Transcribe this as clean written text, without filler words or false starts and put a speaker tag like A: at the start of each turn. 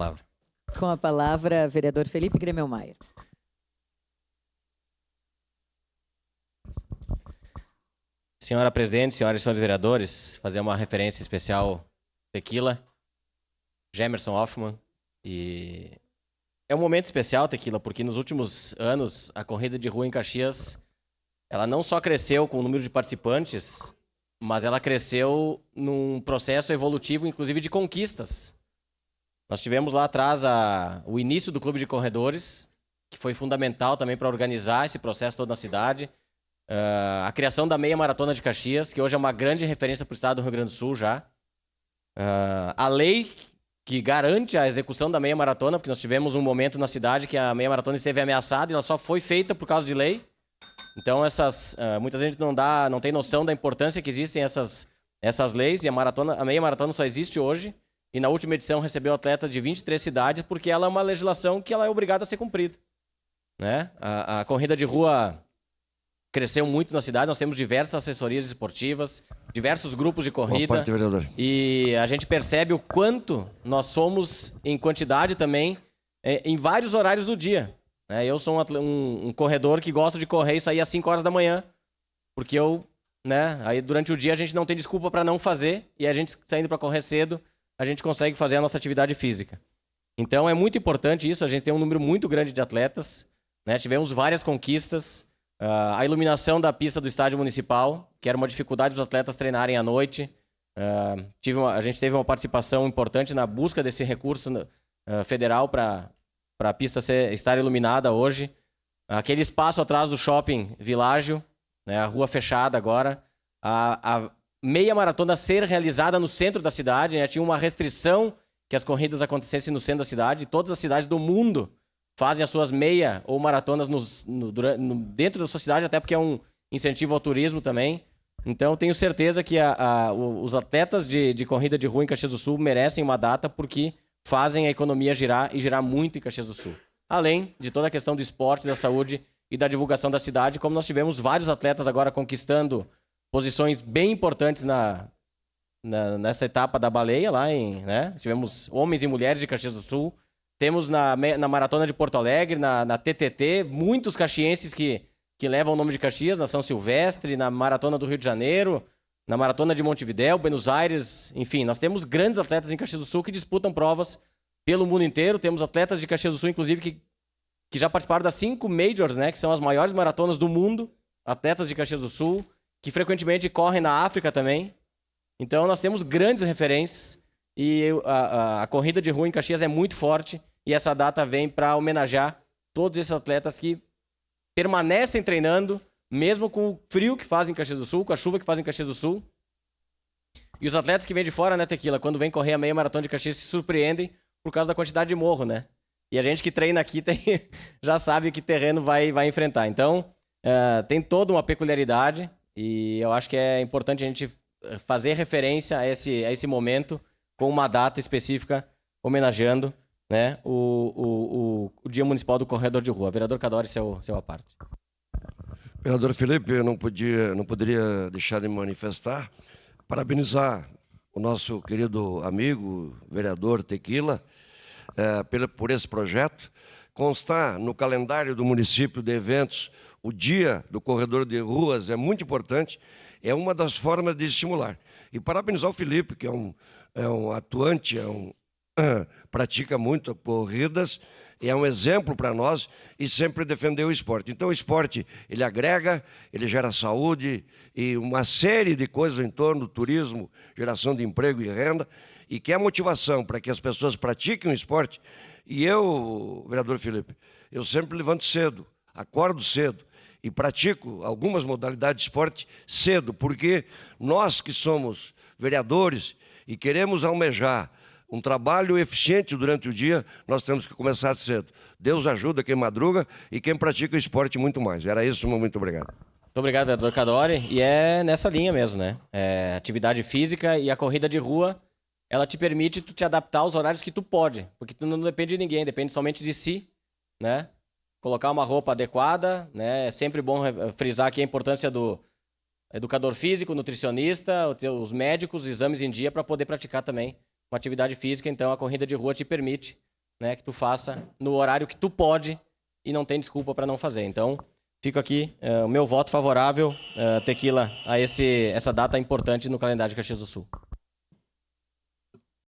A: Palavra.
B: Com a palavra, vereador Felipe Gremelmaier.
A: Senhora presidente, senhoras e senhores vereadores, fazer uma referência especial ao Tequila, Gemerson Hoffman. E é um momento especial, Tequila, porque nos últimos anos a corrida de rua em Caxias, ela não só cresceu com o número de participantes, mas ela cresceu num processo evolutivo, inclusive de conquistas. Nós tivemos lá atrás o início do Clube de Corredores, que foi fundamental também para organizar esse processo todo na cidade. A criação da Meia Maratona de Caxias, que hoje é uma grande referência para o estado do Rio Grande do Sul já. A lei que garante a execução da Meia Maratona, porque nós tivemos um momento na cidade que a Meia Maratona esteve ameaçada e ela só foi feita por causa de lei. Então, muita gente não tem noção da importância que existem essas leis, e a Meia Maratona só existe hoje. E na última edição recebeu atletas de 23 cidades, porque ela é uma legislação que ela é obrigada a ser cumprida, né? A corrida de rua cresceu muito na cidade, nós temos diversas assessorias esportivas, diversos grupos de corrida.
C: Boa parte, vereador.
A: E a gente percebe o quanto nós somos em quantidade também, em vários horários do dia. Eu sou um corredor que gosta de correr e sair às 5 horas da manhã, porque aí durante o dia a gente não tem desculpa para não fazer, e a gente saindo para correr cedo, a gente consegue fazer a nossa atividade física. Então é muito importante isso, a gente tem um número muito grande de atletas, né? Tivemos várias conquistas, a iluminação da pista do estádio municipal, que era uma dificuldade dos atletas treinarem à noite. A gente teve uma participação importante na busca desse recurso federal para a pista estar iluminada hoje. Aquele espaço atrás do shopping Világio, né? A rua fechada agora, a meia maratona ser realizada no centro da cidade, né? Tinha uma restrição que as corridas acontecessem no centro da cidade. Todas as cidades do mundo fazem as suas meia ou maratonas dentro da sua cidade, até porque é um incentivo ao turismo também. Então, tenho certeza que os atletas de corrida de rua em Caxias do Sul merecem uma data, porque fazem a economia girar e girar muito em Caxias do Sul. Além de toda a questão do esporte, da saúde e da divulgação da cidade, como nós tivemos vários atletas agora conquistando posições bem importantes nessa etapa da baleia lá, né? Tivemos homens e mulheres de Caxias do Sul. Temos na Maratona de Porto Alegre, na TTT, muitos caxienses que levam o nome de Caxias, na São Silvestre, na Maratona do Rio de Janeiro, na Maratona de Montevidéu, Buenos Aires. Enfim, nós temos grandes atletas em Caxias do Sul que disputam provas pelo mundo inteiro. Temos atletas de Caxias do Sul, inclusive, que já participaram das 5 Majors, né? Que são as maiores maratonas do mundo. Atletas de Caxias do Sul, que frequentemente correm na África também. Então, nós temos grandes referências e a corrida de rua em Caxias é muito forte, e essa data vem para homenagear todos esses atletas que permanecem treinando, mesmo com o frio que fazem em Caxias do Sul, com a chuva que fazem em Caxias do Sul. E os atletas que vêm de fora, né, Tequila, quando vêm correr a meia maratona de Caxias, se surpreendem por causa da quantidade de morro, né? E a gente que treina aqui já sabe que terreno vai enfrentar. Então, tem toda uma peculiaridade, e eu acho que é importante a gente fazer referência a esse momento com uma data específica homenageando, né, o Dia Municipal do Corredor de Rua. Vereador Cadore, seu à parte.
C: Vereador Felipe, eu não poderia deixar de manifestar, parabenizar o nosso querido amigo, vereador Tequila, por esse projeto. Constar no calendário do município de eventos o Dia do Corredor de Ruas é muito importante, é uma das formas de estimular. E parabenizar o Felipe, que é um atuante, pratica muito corridas, é um exemplo para nós e sempre defendeu o esporte. Então o esporte, ele agrega, ele gera saúde e uma série de coisas em torno do turismo, geração de emprego e renda, e que é motivação para que as pessoas pratiquem o esporte. E eu, vereador Felipe, eu sempre levanto cedo, acordo cedo e pratico algumas modalidades de esporte cedo, porque nós que somos vereadores e queremos almejar um trabalho eficiente durante o dia, nós temos que começar cedo. Deus ajuda quem madruga e quem pratica o esporte muito mais. Era isso, muito obrigado.
A: Muito obrigado, vereador Cadore. E é nessa linha mesmo, né? Atividade física e a corrida de rua, ela te permite tu te adaptar aos horários que tu pode, porque tu não depende de ninguém, depende somente de si, né? Colocar uma roupa adequada, né? É sempre bom frisar aqui a importância do educador físico, nutricionista, os médicos, exames em dia para poder praticar também uma atividade física. Então a corrida de rua te permite né, que tu faça no horário que tu pode e não tem desculpa para não fazer. Então, fico aqui, o meu voto favorável, Tequila, a essa data importante no calendário de Caxias do Sul.